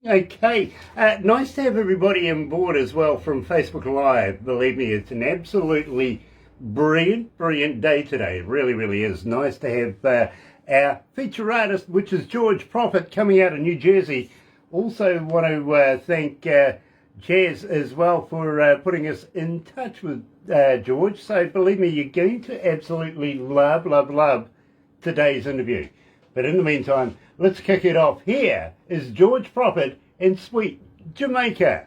Okay, nice to have everybody on board as well from Facebook Live. Believe me, it's an absolutely brilliant day today. It really is. Nice to have our feature artist, which is George Prophet, coming out of New Jersey. Also want to thank Jazz as well for putting us in touch with George. So believe me, you're going to absolutely love today's interview. But in the meantime, let's kick it off. Here is George Prophet and Sweet Jamaica.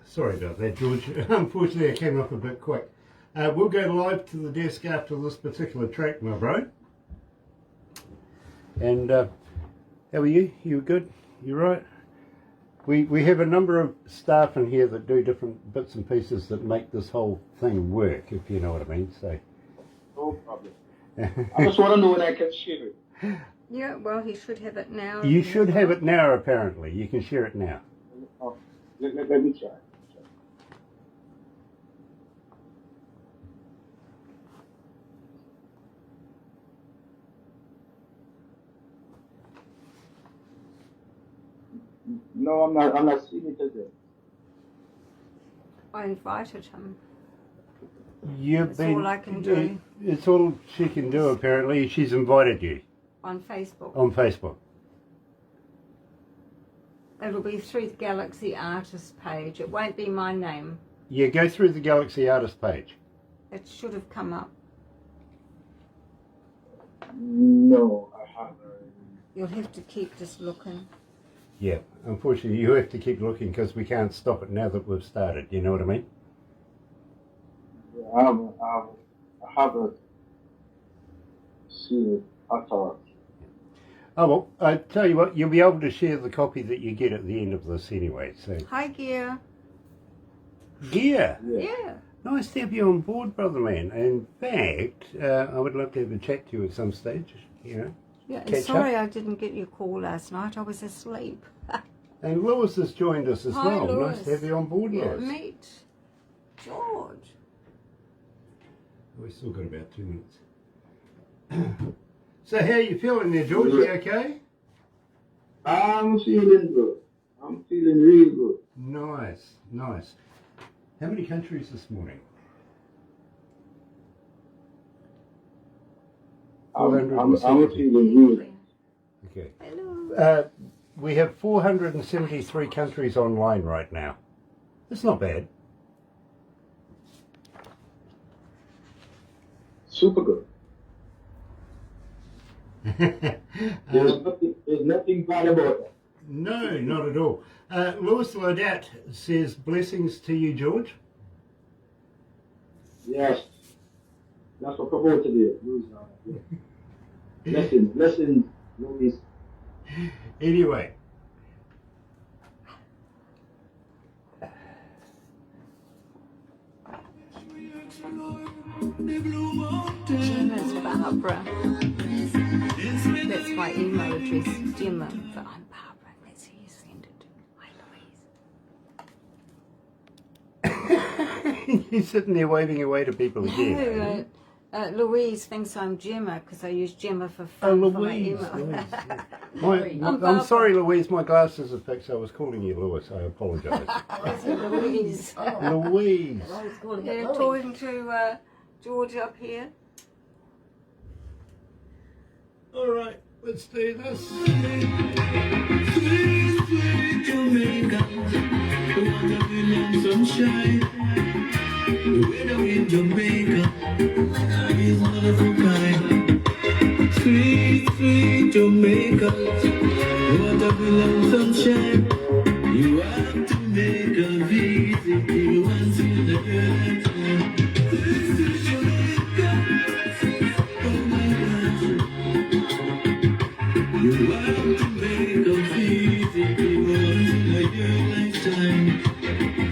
Sorry about that, George. Unfortunately, I came up a bit quick. We'll go live to the desk after this particular track, my bro. And how are you? You good? You right? We have a number of staff in here that do different bits and pieces that make this whole thing work, if you know what I mean. So. No problem. I just want to know when I can share it. Yeah, well, he should have it now. You should have it now, apparently. You can share it now. Oh, let me try. No, I'm not seeing it today. I invited him. That's all I can do. It's all she can do, apparently. She's invited you. On Facebook. On Facebook. It'll be through the Galaxy Artist page. It won't be my name. Yeah, go through the Galaxy Artist page. It should have come up. No, I haven't. You'll have to keep just looking. Yeah, unfortunately you have to keep looking because we can't stop it now that we've started, you know what I mean? Yeah, I haven't seen it at all. Oh well, I tell you what, you'll be able to share the copy that you get at the end of this anyway, so. Hi, Gear. Gear? Yeah. Nice to have you on board, brother man. In fact, I would love to have a chat to you at some stage, you know. Yeah, and sorry I didn't get your call last night. I was asleep. And Lewis has joined us as Hi, well. Lewis. Nice to have you on board, Yeah, Lewis. meet George. We've still got about 2 minutes. So how are you feeling there, George? You okay? I'm feeling good. I'm feeling real good. Nice. How many countries this morning? I'm feeling good. Okay. Hello. We have 473 countries online right now. That's not bad. Super good. There's nothing bad about that. No, not at all. Lewis Laudat says blessings to you, George. Yes. That's what I'm about today. Blessings, Louis. Anyway. Gemma's Barbara. That's my email address, Gemma. But I'm Barbara. That's who you send it to. Hi, Louise. You're sitting there waving away to people again. No, Louise thinks I'm Gemma because I use Gemma for fun for my email. I'm sorry, Louise. My glasses are fixed. I was calling you Lewis. I apologise. Louise. Louise. Yeah, talking to George up here. All right, let's do this. Sweet Jamaica, sunshine. The weather in Jamaica is one of a kind. Sweet Jamaica, watermelon sunshine. You have to make a visit here once in a lifetime. This is Jamaica, oh my gosh. You have to make a visit once in your lifetime.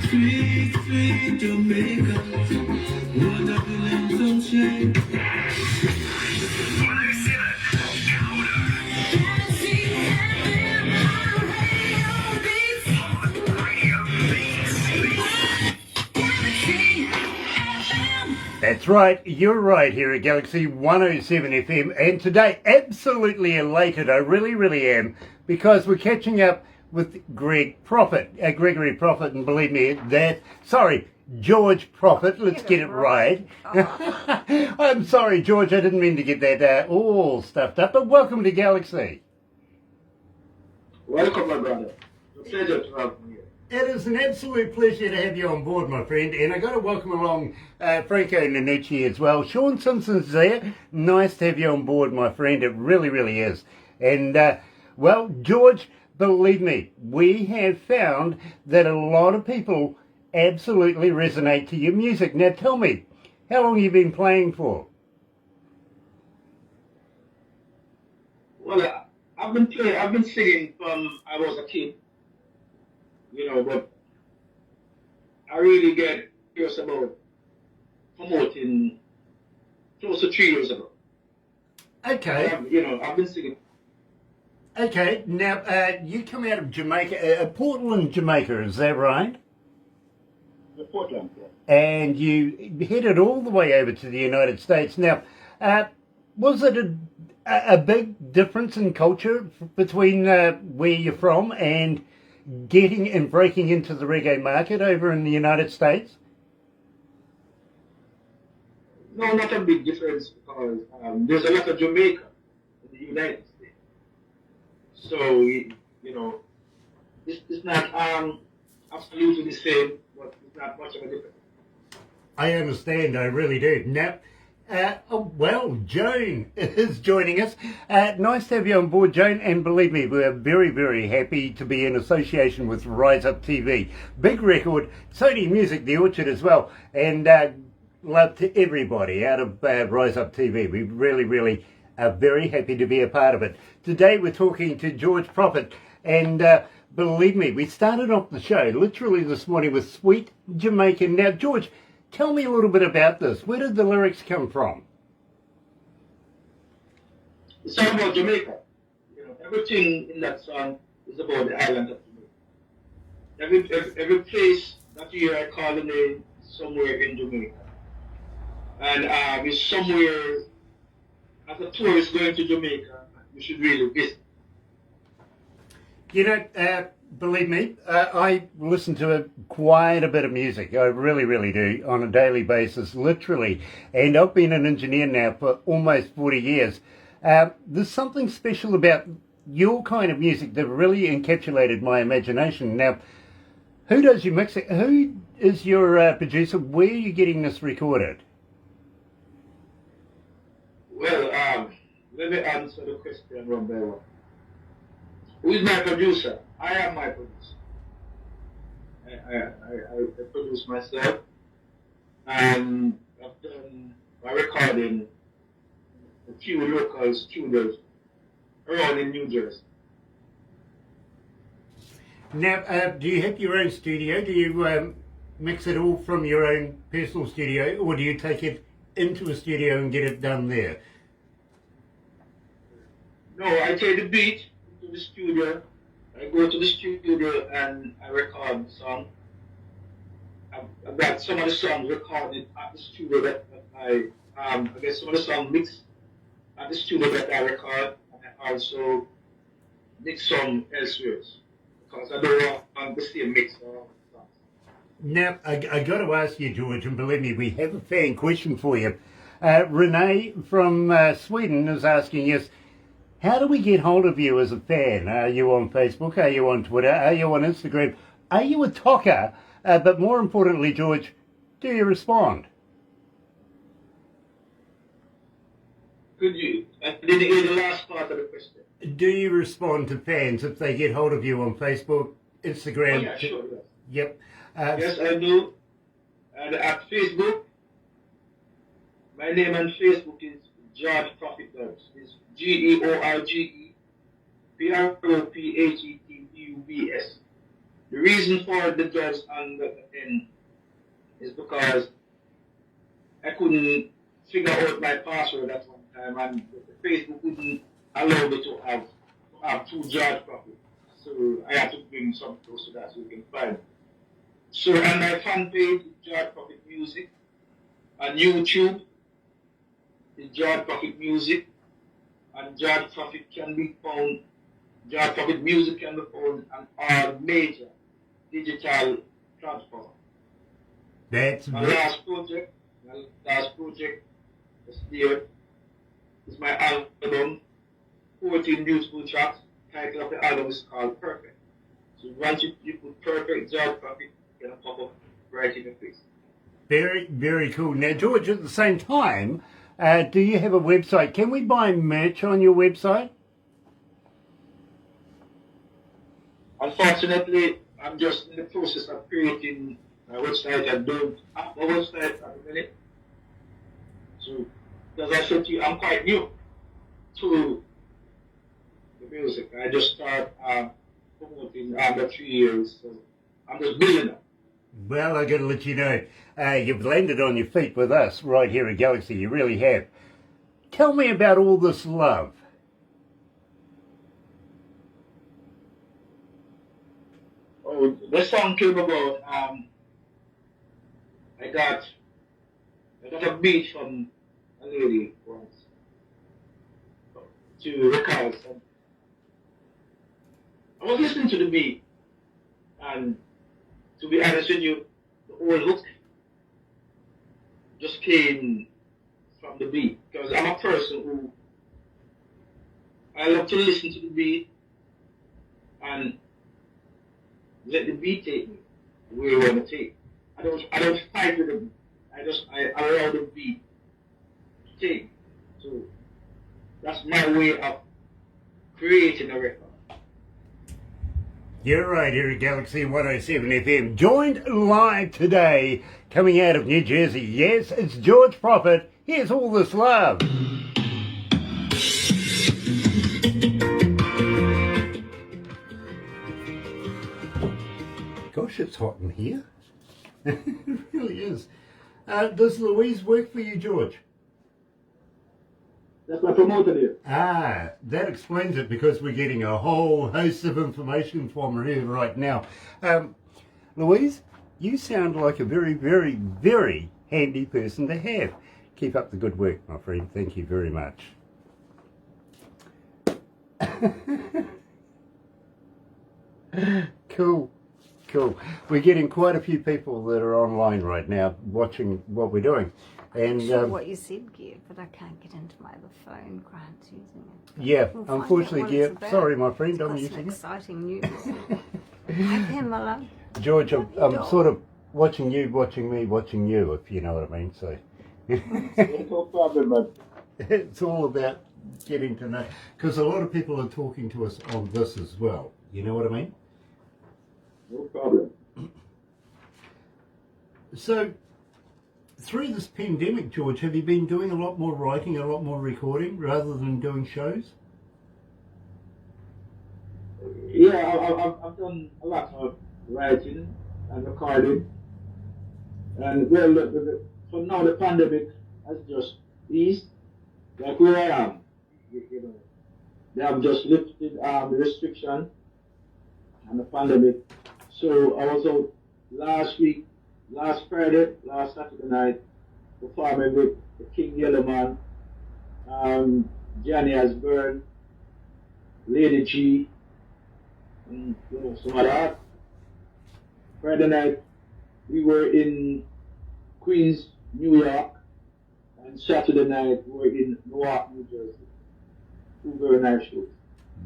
Sweet Jamaica, watermelon sunshine. That's right, you're right here at Galaxy 107 FM, and today absolutely elated, I really am, because we're catching up with Gregory Prophet, and believe me, George Prophet, let's get it right. I'm sorry, George, I didn't mean to get that all stuffed up, but welcome to Galaxy. Welcome, my brother. It's a pleasure to have you here. It is an absolute pleasure to have you on board, my friend, and I got to welcome along Franco Nanucci as well. Sean Simpson's there. Nice to have you on board, my friend. It really is. And, well, George, believe me, we have found that a lot of people absolutely resonate to your music. Now, tell me, how long have you been playing for? Well, I've been singing from I was a kid, but I really get curious about promoting close to 3 years ago. Okay. I've been singing. Okay, now, you come out of Jamaica, Portland, Jamaica, is that right? Portland, yeah. And you headed all the way over to the United States. Now, was it a big difference in culture between where you're from and getting and breaking into the reggae market over in the United States? No, not a big difference because there's a lot of Jamaica in the United States. So, it's not absolutely the same, but it's not much of a difference. I understand, I really do. Now, Joan is joining us. Nice to have you on board, Joan, and believe me, we are very happy to be in association with Rise Up TV. Big record, Sony Music, The Orchard as well, and love to everybody out of Rise Up TV. We really are very happy to be a part of it. Today we're talking to George Prophet, and believe me, we started off the show literally this morning with Sweet Jamaican. Now, George, tell me a little bit about this. Where did the lyrics come from? It's all about Jamaica. Everything in that song is about the island of Jamaica. Every place that you hear I call the name somewhere in Jamaica. And it's somewhere, as a tourist going to Jamaica, you should really visit. Believe me, I listen to quite a bit of music. I really do, on a daily basis, literally. And I've been an engineer now for almost 40 years. There's something special about your kind of music that really encapsulated my imagination. Now, who does your mixing? Who is your producer? Where are you getting this recorded? Well, let me answer the question one by one. Who is my producer? I am my producer. I produce myself, and I've done my recording in a few local studios around in New Jersey. Now, do you have your own studio? Do you mix it all from your own personal studio, or do you take it into a studio and get it done there? No, I take the beat to the studio. I go to the studio and I record the song. I've got some of the songs recorded at the studio that I get some of the songs mixed at the studio that I record, and I also mix some elsewhere because I don't want the same mix for all the songs. Now, I got to ask you, George, and believe me, we have a fan question for you. Renee from Sweden is asking us, how do we get hold of you as a fan? Are you on Facebook? Are you on Twitter? Are you on Instagram? Are you a talker? But more importantly, George, do you respond? Could you? I didn't hear the last part of the question. Do you respond to fans if they get hold of you on Facebook, Instagram? Oh, yeah, sure, yes. Yep. Yes, I do. And at Facebook, my name on Facebook is George Prophet Dubs. It's GeorgeProphetDubs. The reason for the Dubs on the end is because I couldn't figure out my password at one time, and Facebook wouldn't allow me to have two George Prophet. So I had to bring some close to that so you can find it. So on my fan page, George Prophet Music, On YouTube is George Prophet Music, and George Prophet can be found. George Prophet Music can be found on all major digital platforms. That's My last project is there. It's my album, 14 beautiful tracks. Title of the album is called Perfect. So once you put Perfect, George Prophet, it's gonna pop up right in your face. very, very cool. Now, George, at the same time, do you have a website? Can we buy merch on your website? Unfortunately, I'm just in the process of creating my website. I don't have a website at the minute. So, as I said to you, I'm quite new to the music. I just started promoting under 3 years, so I'm just building up. Well, I got to let you know, you've landed on your feet with us right here at Galaxy. You really have. Tell me about all this love. Oh, the song came about. I got a beat from a lady once to record. And I was listening to the beat, and to be honest with you, the whole hook just came from the beat. Because I'm a person who I love to listen to the beat and let the beat take me where you want to take. I don't fight with the beat. I allow the beat to take me. So that's my way of creating a record. You're right here at Galaxy 107 FM. Joined live today, coming out of New Jersey. Yes, it's George Prophet. Here's all this love. Gosh, it's hot in here. It really is. Does Louise work for you, George? That's my promoter here. Ah, that explains it, because we're getting a whole host of information from her here right now. Louise, you sound like a very, very, very handy person to have. Keep up the good work, my friend. Thank you very much. Cool. Cool. We're getting quite a few people that are online right now watching what we're doing. And Sure what you said, Gear, but I can't get into my other phone. Grant's using it. yeah, We'll find out unfortunately, what yeah. it's about. Sorry, my friend, It's I'm got some using it. exciting news. Hi there, my love. George, I'm dog. sort of watching you, watching me, watching you, if you know what I mean. So No problem, man. it's all about getting to know, because a lot of people are talking to us on this as well. You know what I mean? No problem. So, through this pandemic, George, have you been doing a lot more writing, a lot more recording, rather than doing shows? Yeah, I've done a lot of writing and recording. And well, for now the pandemic has just eased. Like where I am, you know, they have just lifted the restriction and the pandemic. So I was out last Friday, last Saturday night, performing with the King Yellowman, Johnny Asburn, Lady G, and you know, some of that. Friday night, we were in Queens, New York, and Saturday night, we were in Newark, New Jersey. Two very nice shows.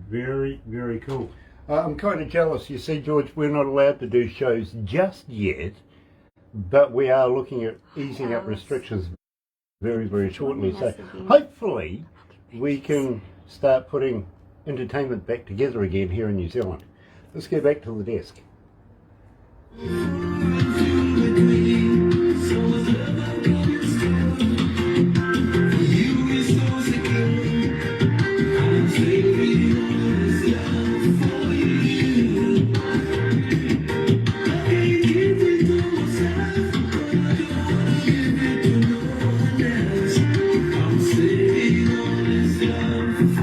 Very, very cool. I'm kind of jealous. You see, George, we're not allowed to do shows just yet, but we are looking at easing up restrictions very, very shortly. So hopefully we can start putting entertainment back together again here in New Zealand. Let's go back to the desk. For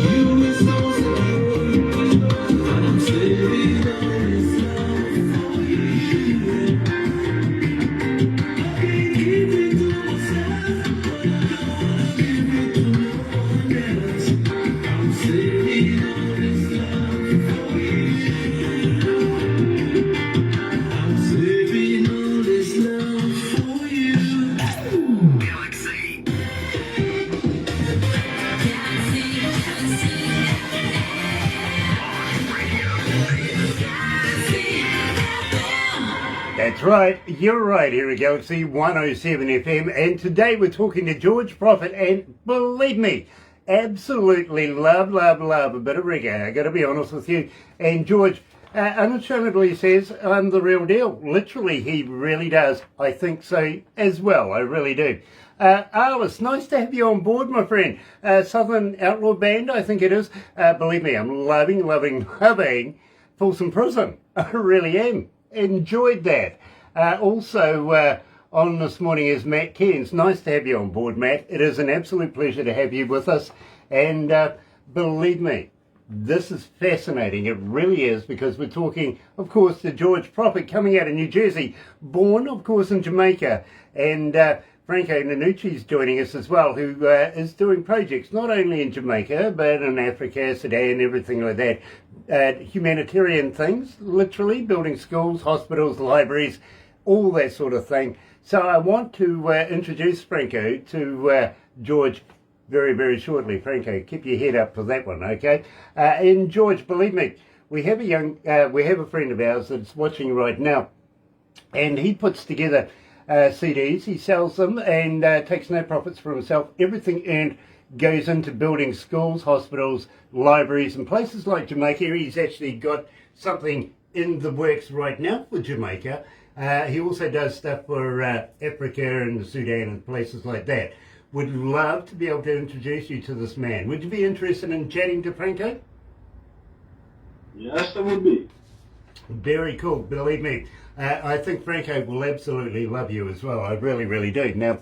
you That's right, you're right here at Galaxy 107 FM, and today we're talking to George Prophet, and believe me, absolutely love a bit of reggae, I gotta be honest with you. And George unashamedly says, I'm the real deal. Literally, he really does. I think so as well, I really do. It's nice to have you on board, my friend. Southern Outlaw Band, I think it is. Believe me, I'm loving Folsom Prison. I really am. Enjoyed that. Also on this morning is Matt Cairns. Nice to have you on board, Matt. It is an absolute pleasure to have you with us. And believe me, this is fascinating. It really is, because we're talking, of course, to George Prophet, coming out of New Jersey, born, of course, in Jamaica. And Franco Nanucci's joining us as well, who is doing projects not only in Jamaica, but in Africa, Sudan, everything like that. Humanitarian things, literally, building schools, hospitals, libraries, all that sort of thing. So I want to introduce Franco to George very shortly. Franco, keep your head up for that one, okay? And George, believe me, we have a friend of ours that's watching right now, and he puts together CDs, he sells them, and takes no profits for himself. Everything earned goes into building schools, hospitals, libraries, and places like Jamaica. He's actually got something in the works right now for Jamaica. He also does stuff for Africa and Sudan and places like that. Would love to be able to introduce you to this man. Would you be interested in chatting to Franco? Yes, I would be. Very cool, believe me. I think Franco will absolutely love you as well. I really do. Now,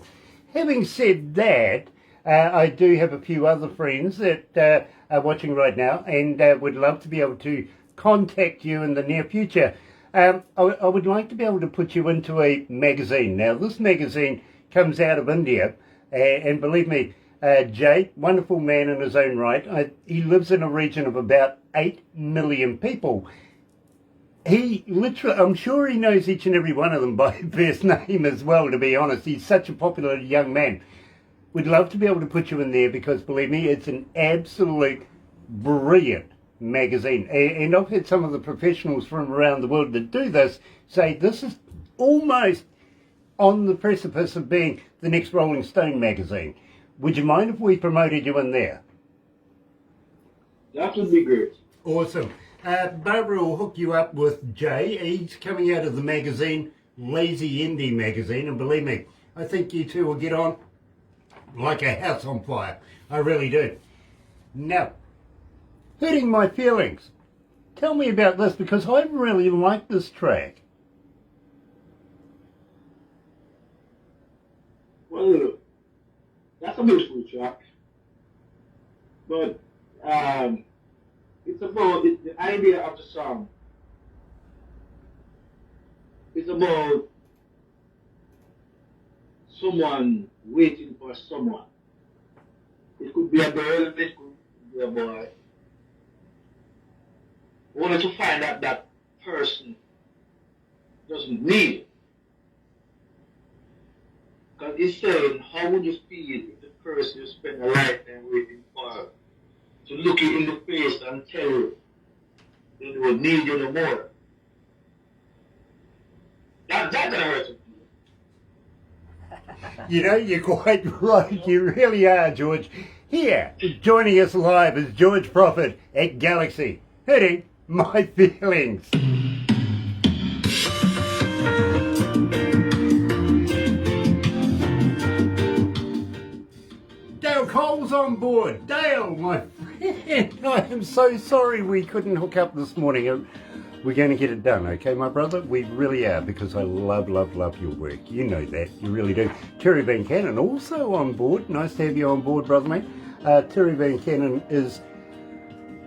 having said that, I do have a few other friends that are watching right now, and would love to be able to contact you in the near future. I would like to be able to put you into a magazine. Now, this magazine comes out of India, and believe me, Jay, wonderful man in his own right. He lives in a region of about 8 million people. He literally, I'm sure he knows each and every one of them by first name as well, to be honest. He's such a popular young man. We'd love to be able to put you in there, because believe me, it's an absolute brilliant magazine. And I've had some of the professionals from around the world that do this say this is almost on the precipice of being the next Rolling Stone magazine. Would you mind if we promoted you in there? That would be great. Awesome. Barbara will hook you up with Jay. He's coming out of the magazine, Lazy Indie magazine, and believe me, I think you two will get on like a house on fire. I really do. Now, Hurting My Feelings. Tell me about this, because I really like this track. Well, that's a beautiful track. But it's about the idea of the song. It's about someone waiting for someone. It could be a girl, it could be a boy. Only to find out that person doesn't need it. Because it's saying, how would you feel if the person you spend a lifetime waiting for to look you in the face and tell you they will need you no more? That's gonna hurt you. You know, you're quite right. You really are, George. Here, joining us live is George Prophet at Galaxy, Hurting My Feelings. Dale Cole's on board. Dale, my friend, I am so sorry we couldn't hook up this morning. We're going to get it done, okay, my brother? We really are, because I love your work. You know that. You really do. Terry Van Cannon also on board. Nice to have you on board, brother, mate. Terry Van Cannon is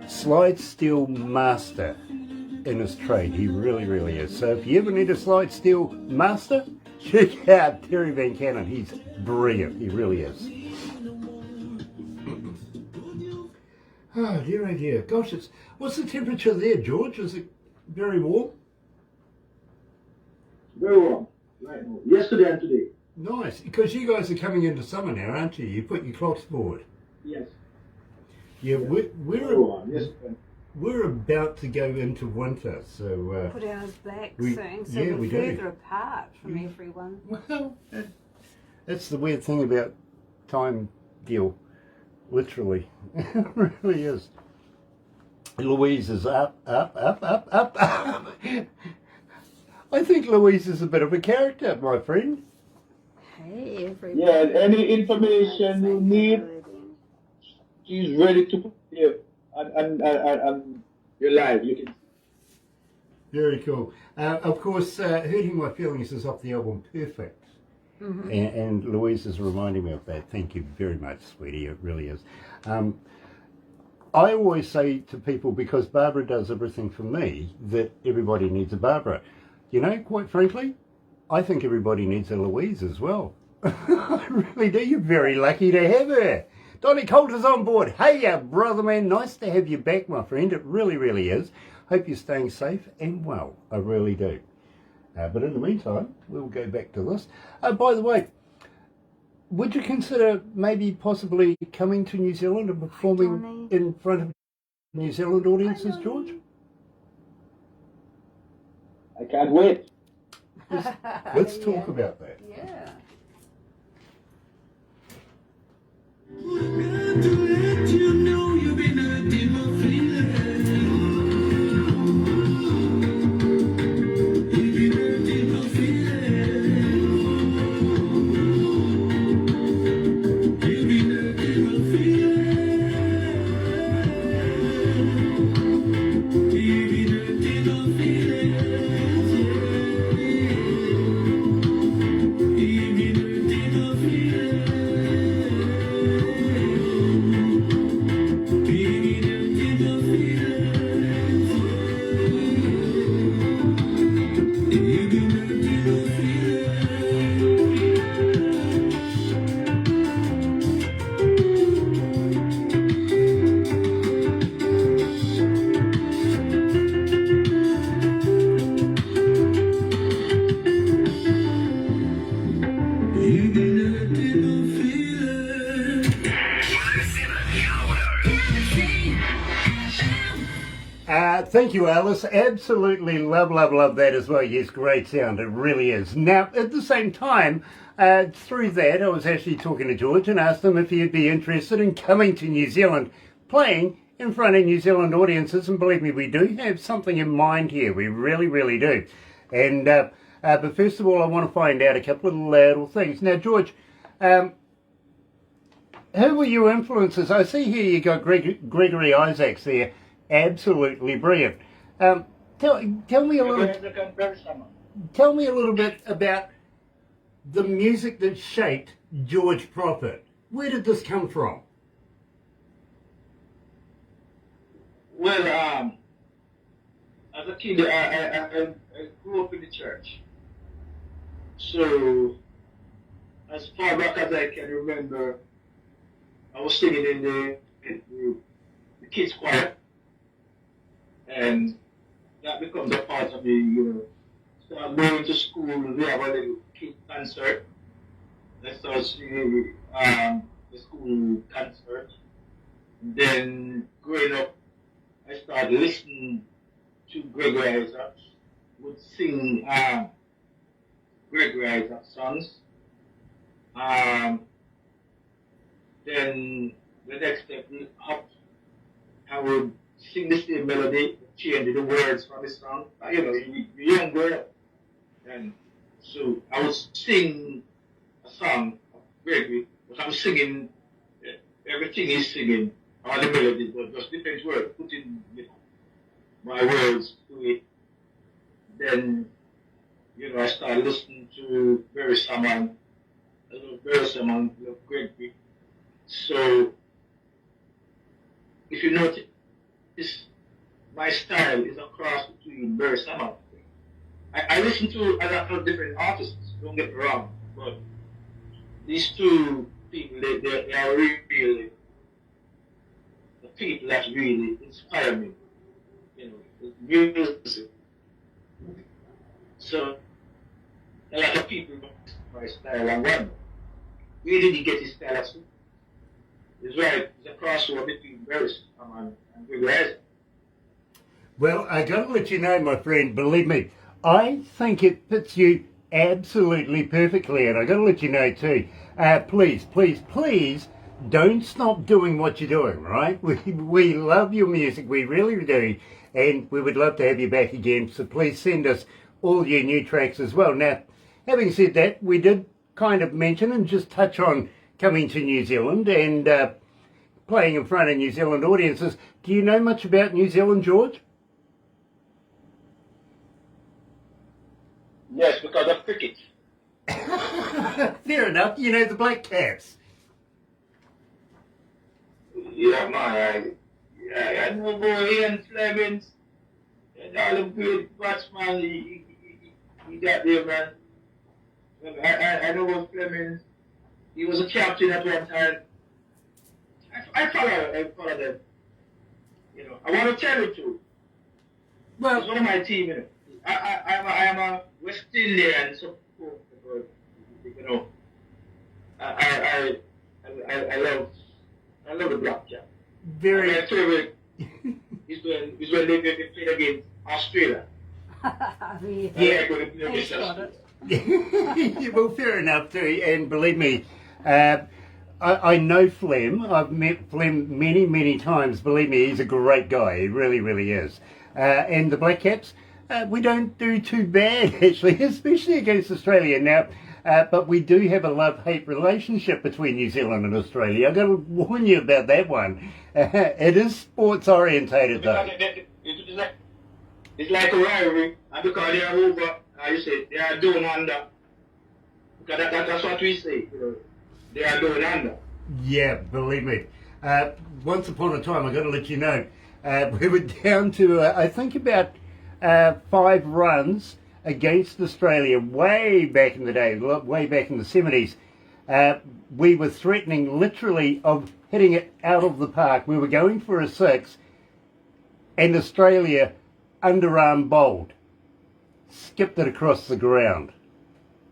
slide steel master in his trade. He really is. So if you ever need a slide steel master, check out Terry Van Cannon. He's brilliant. He really is. Oh dear. Gosh, what's the temperature there, George? Is it very warm? Very warm. Right now. Yesterday and today. Nice, because you guys are coming into summer now, aren't you? You put your clocks forward. Yes. Yeah, Very warm. Yes. we're about to go into winter, so Put ours back we- soon, so yeah, we're we do. further apart from everyone. well, that's the weird thing about time deal, literally. It really is. Louise is up. I think Louise is a bit of a character, my friend. Hey, everybody. Yeah, any information you need, she's ready to put you on your live. You can. Very cool. Of course, Hurting My Feelings is off the album Perfect. Mm-hmm. And Louise is reminding me of that. Thank you very much, sweetie. It really is. I always say to people, because Barbara does everything for me, that everybody needs a Barbara. You know, quite frankly, I think everybody needs a Louise as well. I really do. You're very lucky to have her. Donnie Coulter's on board. Hey, brother man. Nice to have you back, my friend. It really, really is. Hope you're staying safe and well. I really do. But in the meantime, we'll go back to this. By the way, would you consider maybe possibly coming to New Zealand and performing in front of New Zealand audiences, George? I can't wait. Let's talk about that. Yeah. Got to let you know you've been hurting my feelings. You've been hurting my feelings. You've been hurting my feelings. You've been hurting my feelings. You've been hurting my feelings. Thank you, Alice. Absolutely love that as well. Yes, great sound. It really is. Now, at the same time, through that, I was actually talking to George and asked him if he'd be interested in coming to New Zealand, playing in front of New Zealand audiences. And believe me, we do have something in mind here. We really, really do. And but first of all, I want to find out a couple of little things. Now, George, who were your influences? I see here you got Gregory Isaacs there. Absolutely brilliant. Tell me a little. Tell me a little bit about the music that shaped George Prophet. Where did this come from? Well, as a kid, I grew up in the church. So, as far back as I can remember, I was singing in the kids' choir. And that becomes a part of me, you know. So I'm going to school, we have a little kid concert. Let's start singing the school concert. And then growing up, I started listening to Gregory Isaacs, would sing Gregory Isaacs songs. Then the next step up, I would sing the same melody, change the words from the song. You know, you're young girl. And so I would sing a song of Gregory, but I'm singing everything he's singing, all the melodies, but just different words, putting my words to it. Then, you know, I started listening to Barry Salmon, of Gregory. So, if you notice, my style is a cross between Barry Salmon. I listen to a lot of different artists, don't get me wrong, but these two people, they are really the people that really inspire me, you know, with music. So, a lot of people know my style and wonder, where did he get his style from? It's right, it's a crossover between Barry Salmon and Gregory Isaacs. Well, I gotta let you know, my friend, believe me, I think it fits you absolutely perfectly, and I gotta let you know too, please, please, please don't stop doing what you're doing, right? We love your music, we really do, and we would love to have you back again, so please send us all your new tracks as well. Now, having said that, we did kind of mention and just touch on coming to New Zealand and playing in front of New Zealand audiences. Do you know much about New Zealand, George? Yes, because of cricket. Fair enough. You know the Black Caps. Yeah, man. I know boy Ian Flemings and all the great batsmen he got there, man. I know about Flemings. He was a captain at one time. I follow them. You know, I want to tell you too. Well, It's one of my team, you know. I am a West Indian support, you know. I love the Black Cap. very. My favorite is when they played against Australia. Yeah. I like when they played against got Australia. it. Well, fair enough too. And believe me, I know Flem. I've met Flem many, many times. Believe me, he's a great guy. He really, really is. And the Black Caps, we don't do too bad actually, especially against Australia now. But we do have a love-hate relationship between New Zealand and Australia. I've got to warn you about that one. It is sports-orientated though. It's like a rivalry, and because they are over, you say, they are doing under. Because that's what we say, you know. They are doing under. Yeah, believe me. Once upon a time, I've got to let you know, we were down to, I think, about 5 runs against Australia way back in the day, way back in the 70s. We were threatening literally of hitting it out of the park. We were going for a 6, and Australia underarm bowled, skipped it across the ground.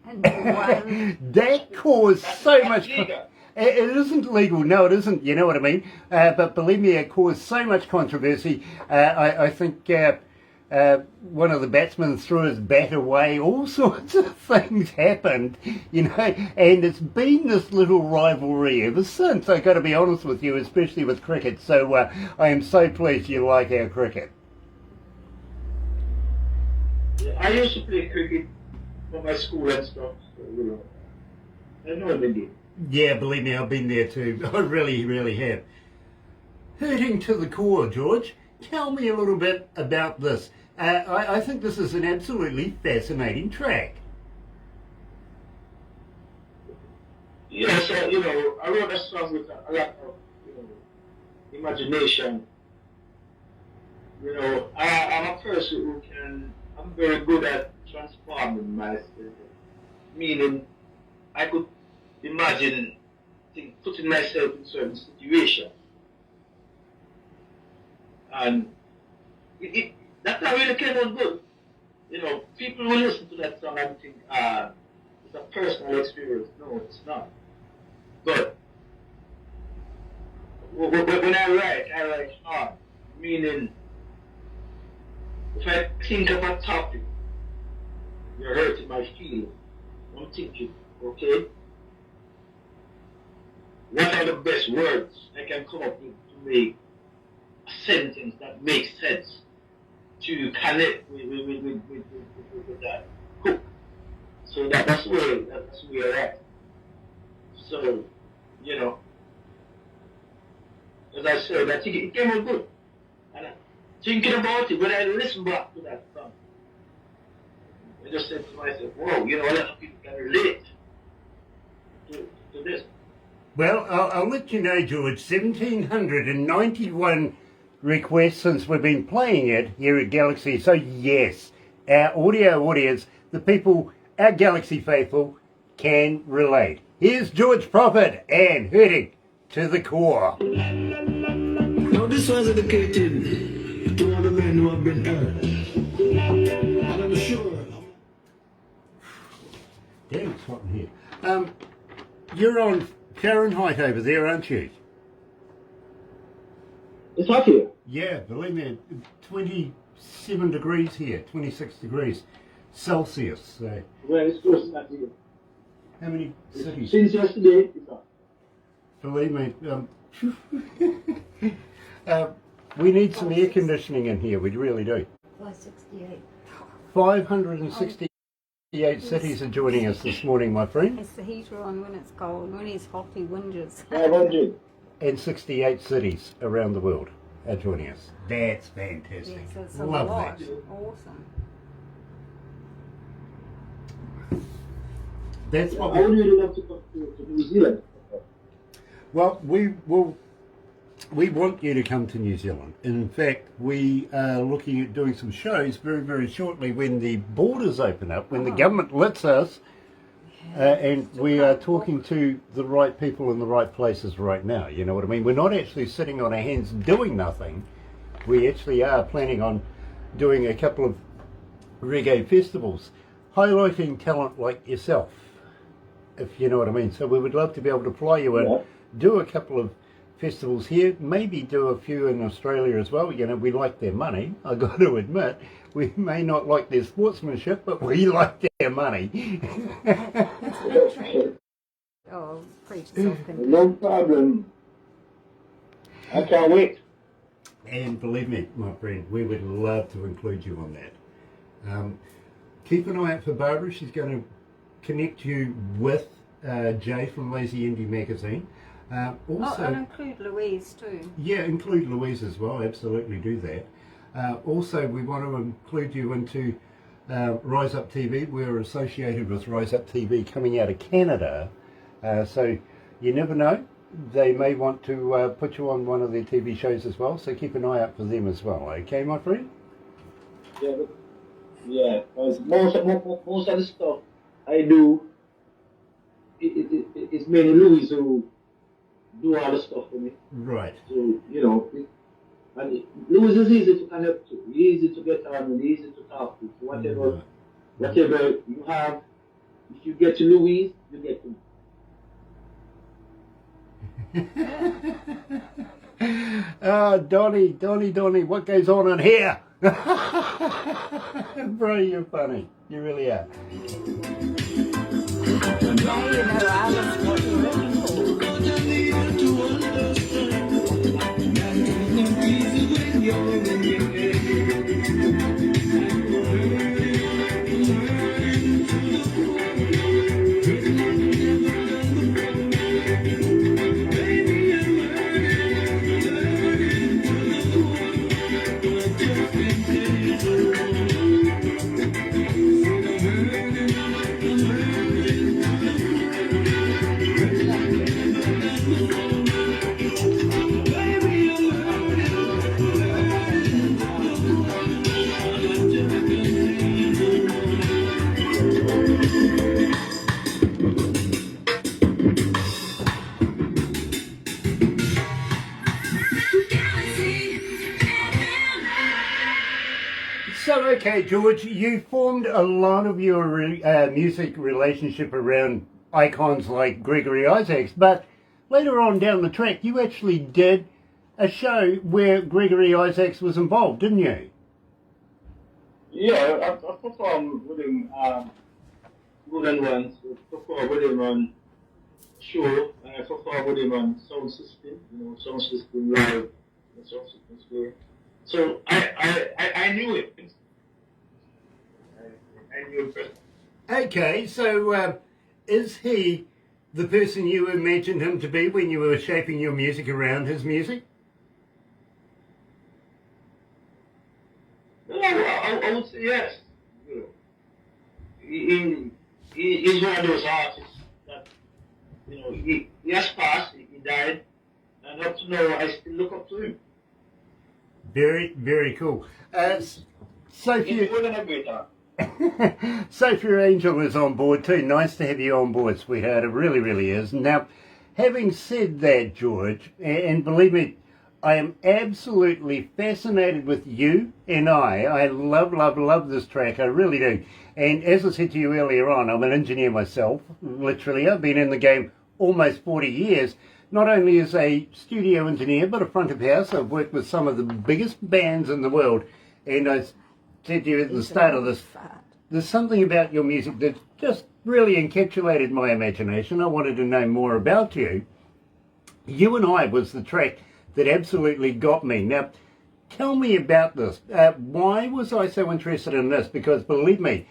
And one. That caused so much. Legal. It isn't legal, no, it isn't. You know what I mean? But believe me, it caused so much controversy. I think one of the batsmen threw his bat away. All sorts of things happened, you know. And it's been this little rivalry ever since. I've got to be honest with you, especially with cricket. So I am so pleased you like our cricket. I used to play cricket for my school and stuff, so, you know. I know the game. Yeah, believe me, I've been there too. I really, really have. Hurting to the core, George. Tell me a little bit about this. I think this is an absolutely fascinating track. Yes, you know, I wrote a song with a lot of, you know, imagination. You know, I'm a person who I'm very good at transforming myself. Meaning, I could imagine putting myself in certain situations. And that really came out good. You know, people will listen to that song and think, it's a personal experience. No, it's not. But when I write hard, meaning if I think of a topic, you're hurting my feelings. I'm thinking, okay, what are the best words I can come up with to make a sentence that makes sense to connect with that hook? So that's where we're at. So, you know, as I said, I think it came out good. And thinking about it, when I listen back to that song, I just said to myself, whoa, you know, a lot of people can relate to this. Well, I'll let you know, George, 1,791 requests since we've been playing it here at Galaxy. So yes, our audio audience, the people, our Galaxy faithful, can relate. Here's George Prophet and Hurting to the Core. Now this one's dedicated to all the men who have been hurt. And I'm sure. Damn, it's hot in here. You're on Fahrenheit over there, aren't you? It's hot here. Yeah, believe me, 27 degrees here, 26 degrees Celsius. So, Well, it's close to here. how many cities? Since yesterday, it's hot. Believe me, we need some air conditioning in here, we really do. 568. 568 cities are joining us this morning, my friend, It's the heater on when it's cold. When it's hot, he whinges. 500. and 68 cities around the world are joining us. That's fantastic. Yes, it's a Love lot. that. Awesome. That's what I would really love to come to New Zealand. Well, we want you to come to New Zealand. In fact, we are looking at doing some shows very, very shortly when the borders open up, when the government lets us, and we are talking to the right people in the right places right now. You know what I mean? We're not actually sitting on our hands doing nothing. We actually are planning on doing a couple of reggae festivals, highlighting talent like yourself, if you know what I mean. So we would love to be able to fly you in, do a couple of festivals here, maybe do a few in Australia as well. You know, we like their money, I got to admit. We may not like their sportsmanship, but we like their money. Oh, preach self-control. No problem. I can't wait. And believe me, my friend, we would love to include you on that. Keep an eye out for Barbara. She's going to connect you with Jay from Lazy Indie Magazine. Also, and include Louise too. yeah, include Louise as well. Absolutely do that. Also, we want to include you into Rise Up TV. We're associated with Rise Up TV coming out of Canada. So you never know. They may want to put you on one of their TV shows as well. So keep an eye out for them as well. Okay, my friend? Yeah, because most of the stuff I do, it's mainly Louis who do all the stuff for me. Right. So, you know, and Louis is easy to connect to, easy to get on, and easy to talk to. So whatever you have, if you get to Louis, you get to me. Donnie, what goes on in here? Bro, you're funny. You really are. Now you know Alice what you're looking for. So, okay, George, you formed a lot of your music relationship around icons like Gregory Isaacs, but later on down the track, you actually did a show where Gregory Isaacs was involved, didn't you? Yeah, I performed with him more than once. I performed with him on show, and I performed with him on sound system, sound system live, and sound system square. So I knew it. I knew it first. Okay, so is he the person you imagined him to be when you were shaping your music around his music? I would say yes. He's one of those artists that, he has passed, he died, and up to now I still look up to him. Very, very cool. Sophia, He's more than a great artist. Sophia Angel is on board too. Nice to have you on board, sweetheart. It really, really is. Now, having said that, George, and believe me, I am absolutely fascinated with you and I love, love, love this track. I really do. And as I said to you earlier on, I'm an engineer myself, literally. I've been in the game almost 40 years. not only as a studio engineer, but a front of house. I've worked with some of the biggest bands in the world. And I said to you at the start of this, there's something about your music that just really encapsulated my imagination. I wanted to know more about you. You and I was the track that absolutely got me. Now, tell me about this. Why was I so interested in this? Because believe me,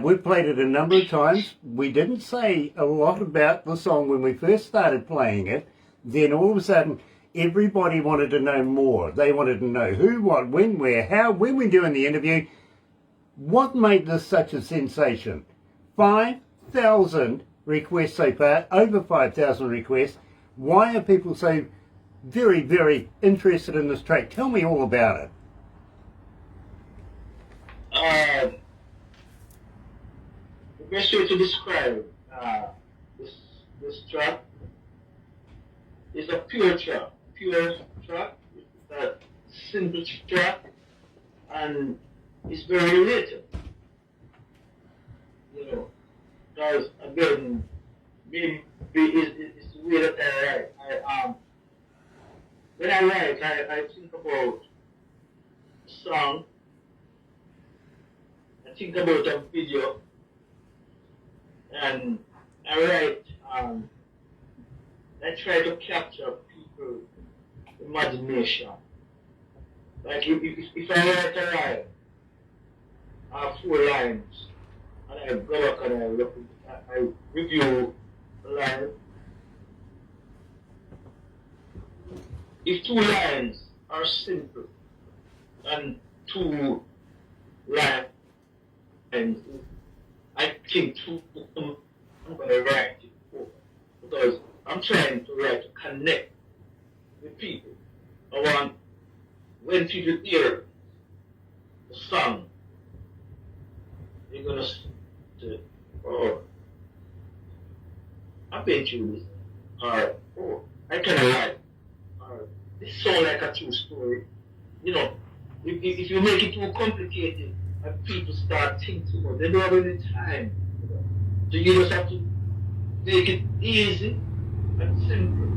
we've played it a number of times. We didn't say a lot about the song when we first started playing it. Then all of a sudden, everybody wanted to know more. They wanted to know who, what, when, where, how, when we're doing the interview. What made this such a sensation? 5,000 requests so far, over 5,000 requests. Why are people so very, very interested in this track? Tell me all about it. The best way to describe this track is a pure track. It's a simple track, and it's very related. You know, because again, maybe it's the way that I write. When I write, I think about a song, I think about a video, and I write, I try to capture people's imagination. Like if I write a line, I have 4 lines, and I go back and I review the line. If 2 lines are simple and 2 lines, I think 2, I'm going to write it for, because I'm trying to write to connect with people. I want, when people hear the song, they're going to say, oh, I've been through this, or oh, I can write. This sounds like a true story. You know, if you make it too complicated and people start thinking too much, they don't have any time. So you just have to make it easy and simple.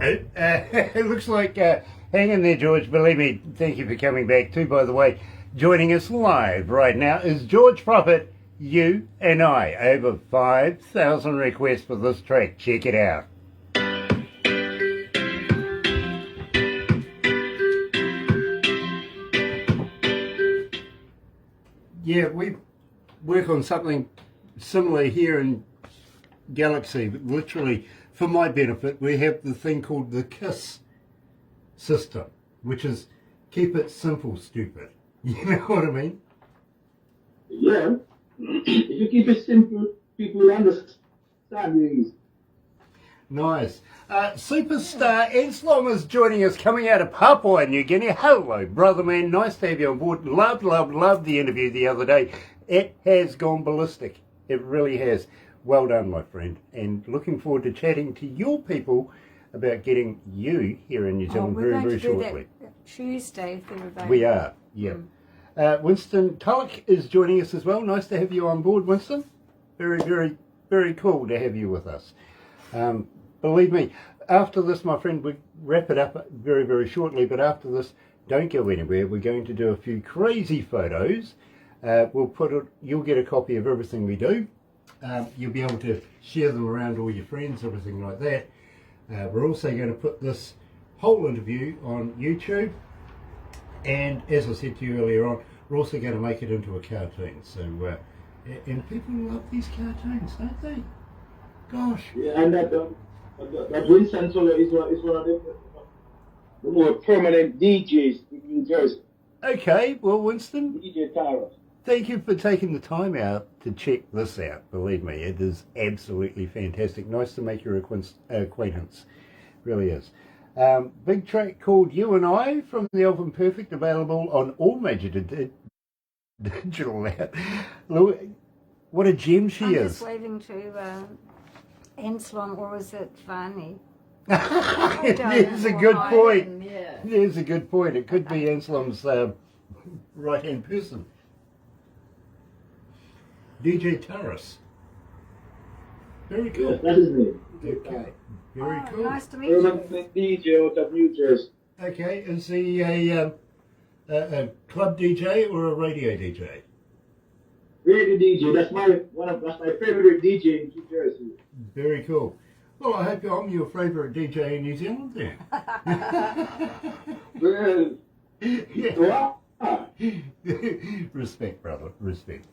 It looks like, hang in there, George. Believe me, thank you for coming back too, by the way. Joining us live right now is George Prophet, You and I. Over 5,000 requests for this track. Check it out. Yeah, we work on something similar here in Galaxy. Literally, for my benefit, we have the thing called the KISS system, which is keep it simple, stupid. You know what I mean? Yeah. If you keep it simple, people will understand you easy. Nice. Superstar Enslom is joining us, coming out of Papua New Guinea. Hello, brother man. Nice to have you on board. Loved the interview the other day. It has gone ballistic. It really has. Well done, my friend. And looking forward to chatting to your people about getting you here in New Zealand very shortly. Tuesday, if they're available. We are, yeah. Winston Tulloch is joining us as well. Nice to have you on board, Winston. Very cool to have you with us. Believe me, after this, my friend, we wrap it up very shortly, but after this, don't go anywhere. We're going to do a few crazy photos. You'll get a copy of everything we do. You'll be able to share them around all your friends, everything like that. We're also going to put this whole interview on YouTube. And as I said to you earlier on, we're also going to make it into a cartoon. So, and people love these cartoons, don't they? Gosh. Yeah, and that Winston Tulloch is one of the more permanent DJs in New Jersey. Okay, well, Winston, DJ Tyrus. thank you for taking the time out to check this out. Believe me, it is absolutely fantastic. Nice to make your acquaintance. Really is. Big track called You and I from the album Perfect, available on all major digital now. What a gem she I'm is. just waving to Enslom, or was it Vani? There's a good point. Yeah. There's a good point. It could be Enslom's right-hand person. DJ Taurus. Very Yes, cool. that's his name. Okay, very Oh, cool. nice to meet He's a you. DJ out of New Jersey. Okay, is he a club DJ or a radio DJ? Radio DJ. That's my favorite DJ in New Jersey. Very cool. Well, I hope I'm your favourite DJ in New Zealand then. Well, Yeah. wow. Respect, brother, respect.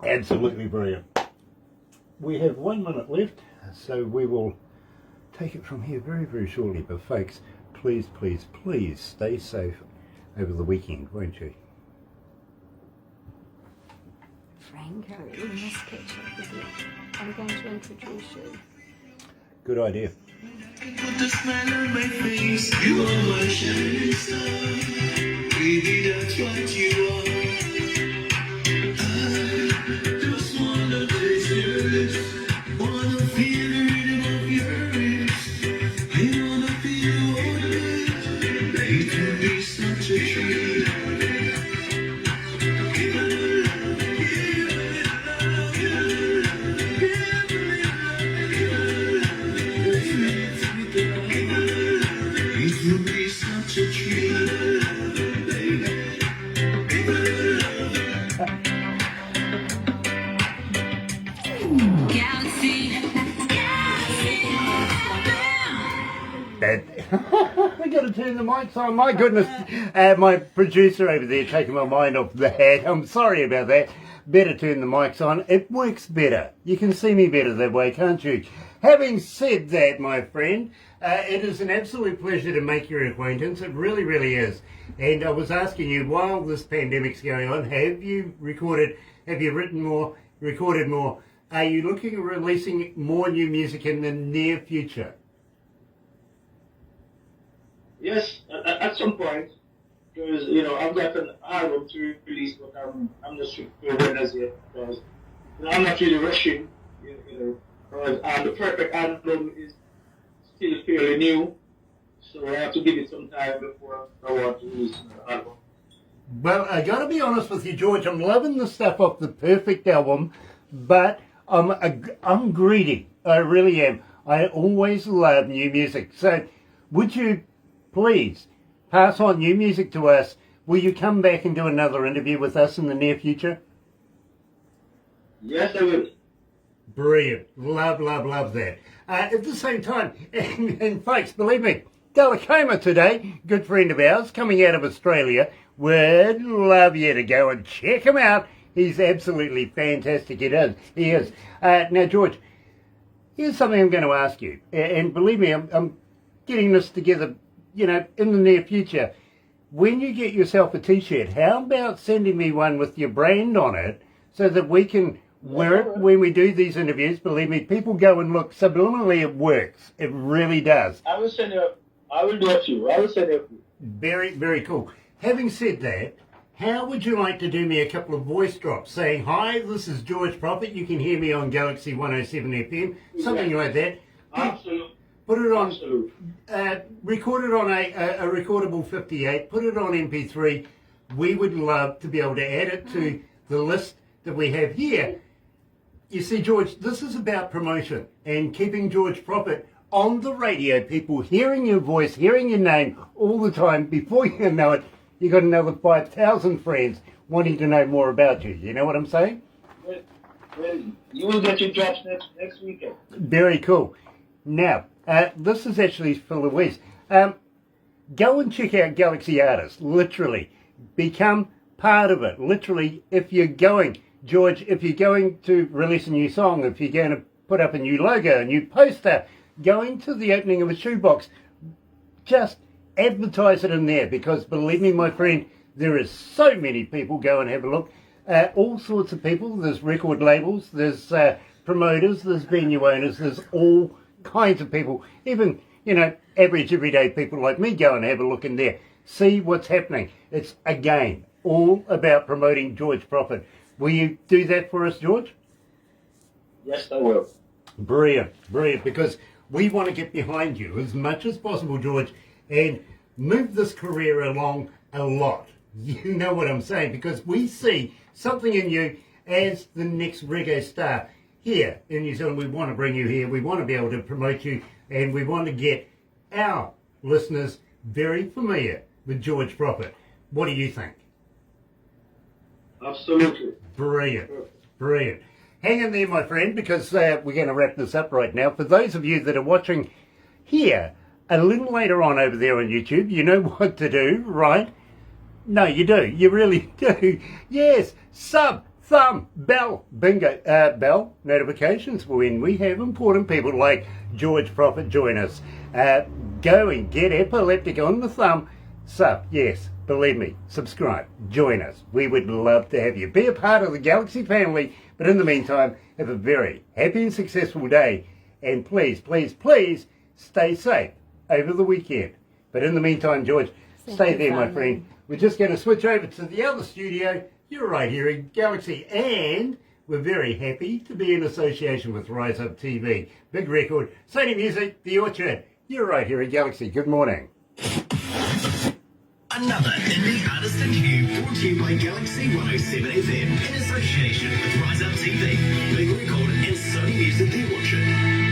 Absolutely brilliant. We have 1 minute left, so we will take it from here very, very shortly. But folks, please, please, please stay safe over the weekend, won't you? Franco, in this picture, is it? I'm going to introduce you. Good idea. Put the smile on my face. You are my shining star. Baby, that's what you are. I just wanna taste your lips. Wanna feel the rhythm of your wrist. I wanna feel all of it. It could be such a treat. Give it a love, give it a love, give it a love, give it a love, give it a love. It would be such a treat. I got to turn the mics on. My goodness, my producer over there taking my mind off the hat. I'm sorry about that. Better turn the mics on. It works better. You can see me better that way, can't you? Having said that, my friend, it is an absolute pleasure to make your acquaintance. It really, really is. And I was asking you, while this pandemic's going on, have you written more, recorded more? Are you looking at releasing more new music in the near future? Yes, at some point, because I've got an album to release, but I'm not sure when as yet, because I'm not really rushing, because the perfect album is still fairly new, so I have to give it some time before I want to release an album. Well, I got to be honest with you, George. I'm loving the stuff off the perfect album, but I'm greedy. I really am. I always love new music. So, would you please pass on new music to us? Will you come back and do another interview with us in the near future? Yes, I will. Brilliant. Love, love, love that. At the same time, and folks, believe me, Dalacoma today, good friend of ours, coming out of Australia, would love you to go and check him out. He's absolutely fantastic. He is. Now, George, here's something I'm going to ask you. And believe me, I'm getting this together, in the near future. When you get yourself a t-shirt, how about sending me one with your brand on it so that we can wear it when we do these interviews? Believe me, people go and look. Subliminally, it works. It really does. I will send you. I will do it to you. I will send it to you. Very, very cool. Having said that, how would you like to do me a couple of voice drops saying, hi, this is George Prophet. You can hear me on galaxy107fm, something like that. Absolutely. Put it on, Absolutely. record it on a recordable 58, put it on MP3. We would love to be able to add it to the list that we have here. You see, George, this is about promotion and keeping George Prophet on the radio, people hearing your voice, hearing your name all the time. Before you know it, you got another 5,000 friends wanting to know more about you. You know what I'm saying? Well, you will get your drops next weekend. Very cool. Now, this is actually for Louise. Go and check out Galaxy Artists, literally. Become part of it, literally. If you're going, George, if you're going to release a new song, if you're going to put up a new logo, a new poster, going to the opening of a shoebox, just advertise it in there, because believe me, my friend, there is so many people. Go and have a look. All sorts of people. There's record labels, there's promoters, there's venue owners, there's all kinds of people. Even, average everyday people like me, go and have a look in there. See what's happening. It's, again, all about promoting George Prophet. Will you do that for us, George? Yes, I will. Brilliant, brilliant, because we want to get behind you as much as possible, George, and move this career along a lot. You know what I'm saying, because we see something in you as the next reggae star. here in New Zealand. We want to bring you here. We want to be able to promote you, and we want to get our listeners very familiar with George Prophet. What do you think? Absolutely. Brilliant. Brilliant. Hang in there, my friend, because we're going to wrap this up right now. For those of you that are watching here a little later on over there on YouTube, you know what to do, right? No, you do. You really do. Yes. Sub, thumb, bell, bingo, bell notifications for when we have important people like George Prophet join us. Go and get epileptic on the thumb. Sub, yes. Believe me, subscribe, join us. We would love to have you. Be a part of the Galaxy family, but in the meantime, have a very happy and successful day. And please, please, please stay safe over the weekend. But in the meantime, George, stay there, my friend. We're just going to switch over to the other studio. You're right here in Galaxy, and we're very happy to be in association with Rise Up TV. Big record, Sony Music, The Orchard. You're right here in Galaxy. Good morning. Another indie artist interview brought to you by Galaxy 107 FM in association with Rise Up TV, Big Record and Sony Music The Orchard.